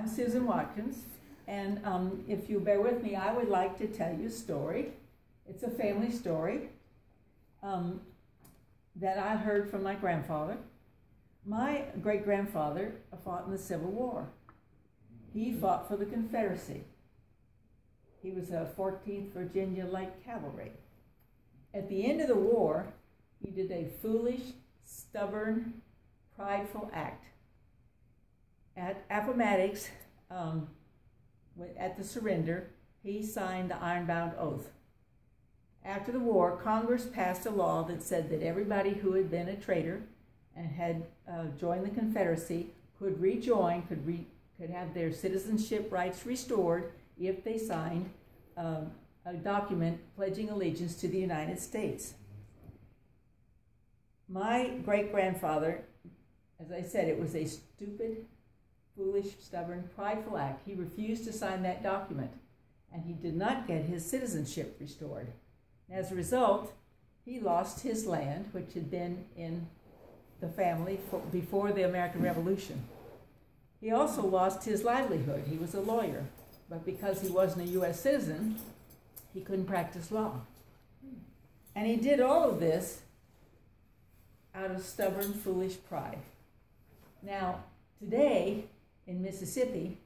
I'm Susan Watkins, and if you bear with me, I would like to tell you a story. It's a family story that I heard from my grandfather. My great-grandfather fought in the Civil War. He fought for the Confederacy. He was a 14th Virginia Light Cavalry. At the end of the war, he did a foolish, stubborn, prideful act. At Appomattox, at the surrender, he signed the Ironbound Oath. After the war, Congress passed a law that said that everybody who had been a traitor and had joined the Confederacy could rejoin, could have their citizenship rights restored if they signed a document pledging allegiance to the United States. My great-grandfather, as I said, it was a stupid, foolish, stubborn, prideful act. He refused to sign that document, and he did not get his citizenship restored. As a result, he lost his land, which had been in the family before the American Revolution. He also lost his livelihood. He was a lawyer, but because he wasn't a U.S. citizen, he couldn't practice law. And he did all of this out of stubborn, foolish pride. Now, today in Mississippi,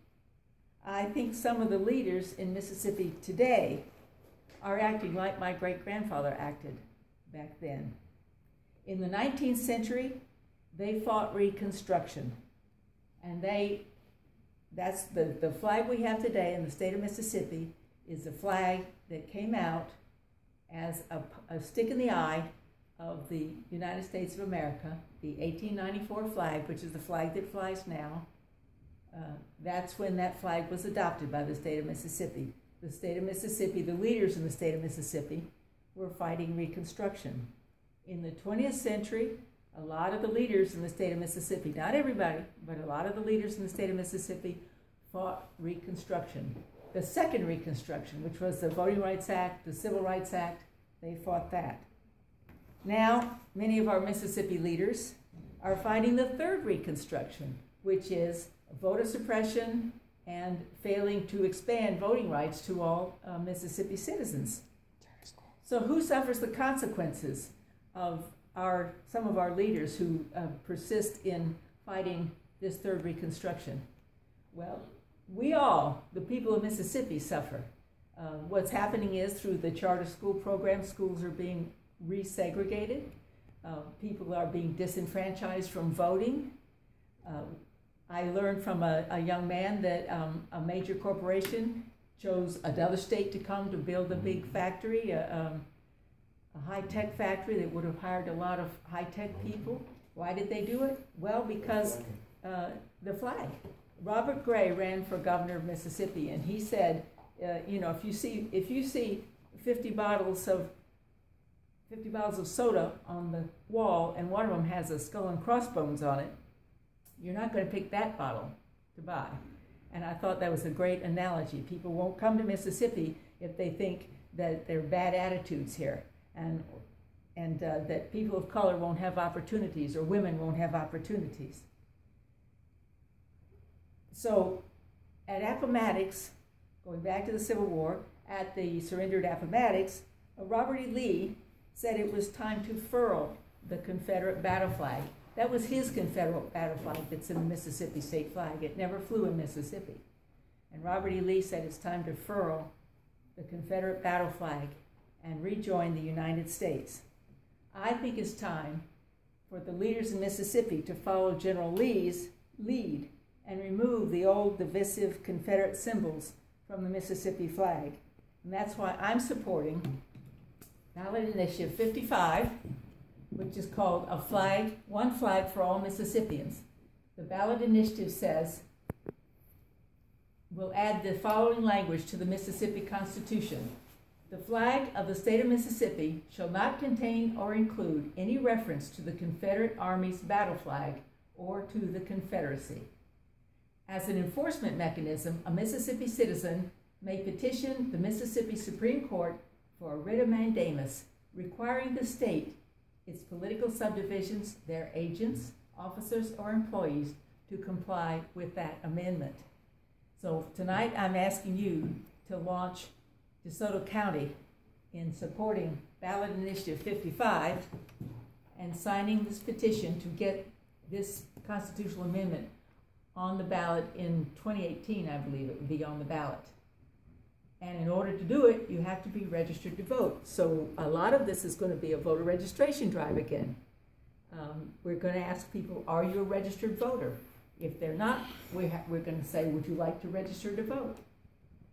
I think some of the leaders in Mississippi today are acting like my great-grandfather acted back then. In the 19th century, they fought Reconstruction. And that's the flag we have today in the state of Mississippi is the flag that came out as a stick in the eye of the United States of America, the 1894 flag, which is the flag that flies now. That's when that flag was adopted by the state of Mississippi. The state of Mississippi, the leaders in the state of Mississippi were fighting Reconstruction. In the 20th century, a lot of the leaders in the state of Mississippi, not everybody, but a lot of the leaders in the state of Mississippi fought Reconstruction. The second Reconstruction, which was the Voting Rights Act, the Civil Rights Act, they fought that. Now, many of our Mississippi leaders are fighting the third Reconstruction, which is voter suppression and failing to expand voting rights to all Mississippi citizens. So who suffers the consequences of some of our leaders who persist in fighting this third Reconstruction? Well, we all, the people of Mississippi, suffer. What's happening is through the charter school program, schools are being resegregated. People are being disenfranchised from voting. I learned from a young man that a major corporation chose another state to come to build a big factory, a high-tech factory that would have hired a lot of high-tech people. Why did they do it? Well, because the flag. Robert Gray ran for governor of Mississippi, and he said, you know, if you see 50 bottles of soda on the wall, and one of them has a skull and crossbones on it, you're not going to pick that bottle to buy. And I thought that was a great analogy. People won't come to Mississippi if they think that there are bad attitudes here, and that people of color won't have opportunities or women won't have opportunities. So at Appomattox, going back to the Civil War, at the surrendered Appomattox, Robert E. Lee said it was time to furl the Confederate battle flag. That was his Confederate battle flag that's in the Mississippi state flag. It never flew in Mississippi. And Robert E. Lee said it's time to furl the Confederate battle flag and rejoin the United States. I think it's time for the leaders in Mississippi to follow General Lee's lead and remove the old divisive Confederate symbols from the Mississippi flag. And that's why I'm supporting Ballot Initiative 55, which is called A Flag, One Flag for All Mississippians. The ballot initiative says, we'll add the following language to the Mississippi Constitution. The flag of the state of Mississippi shall not contain or include any reference to the Confederate Army's battle flag or to the Confederacy. As an enforcement mechanism, a Mississippi citizen may petition the Mississippi Supreme Court for a writ of mandamus requiring the state, its political subdivisions, their agents, officers, or employees to comply with that amendment. So tonight I'm asking you to launch DeSoto County in supporting Ballot Initiative 55 and signing this petition to get this constitutional amendment on the ballot in 2018, I believe it would be on the ballot. And in order to do it, you have to be registered to vote. So a lot of this is going to be a voter registration drive again. We're going to ask people, are you a registered voter? If they're not, we're going to say, would you like to register to vote?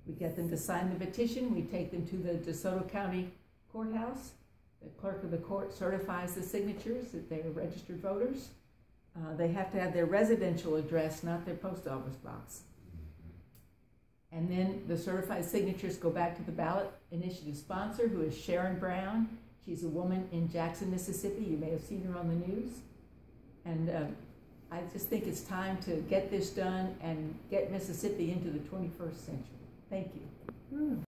We get them to sign the petition. We take them to the DeSoto County Courthouse. The clerk of the court certifies the signatures that they are registered voters. They have to have their residential address, not their post office box. And then the certified signatures go back to the ballot initiative sponsor, who is Sharon Brown. She's a woman in Jackson, Mississippi. You may have seen her on the news. And I just think it's time to get this done and get Mississippi into the 21st century. Thank you.